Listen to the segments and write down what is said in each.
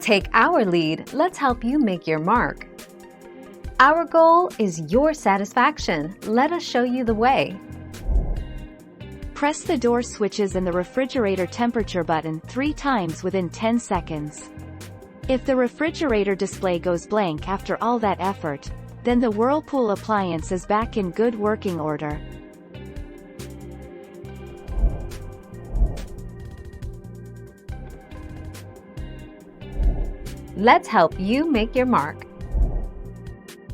Take our lead, let's help you make your mark. Our goal is your satisfaction. Let us show you the way. Press the door switches and the refrigerator temperature button 3 times within 10 seconds. If the refrigerator display goes blank after all that effort, then the Whirlpool appliance is back in good working order. Let's help you make your mark.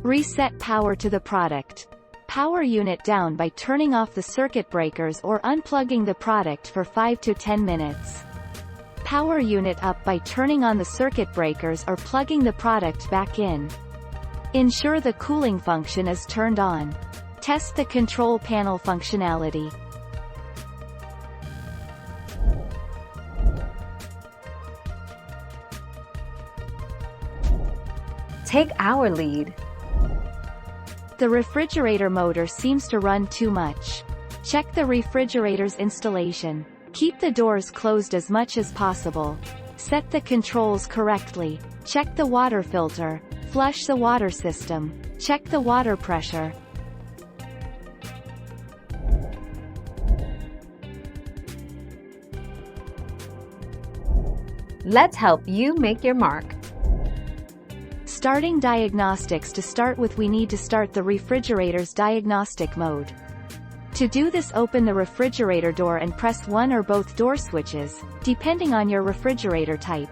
Reset power to the product. Power unit down by turning off the circuit breakers or unplugging the product for 5 to 10 minutes. Power unit up by turning on the circuit breakers or plugging the product back in. Ensure the cooling function is turned on. Test the control panel functionality. Take our lead. The refrigerator motor seems to run too much. Check the refrigerator's installation. Keep the doors closed as much as possible. Set the controls correctly. Check the water filter. Flush the water system. Check the water pressure. Let's help you make your mark. Starting diagnostics. To start with, we need to start the refrigerator's diagnostic mode. To do this, open the refrigerator door and press one or both door switches, depending on your refrigerator type.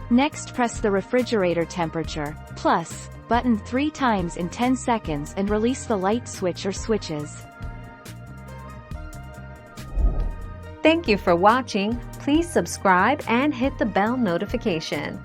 Next, press the refrigerator temperature plus button 3 times in 10 seconds and release the light switch or switches. Thank you for watching. Please subscribe and hit the bell notification.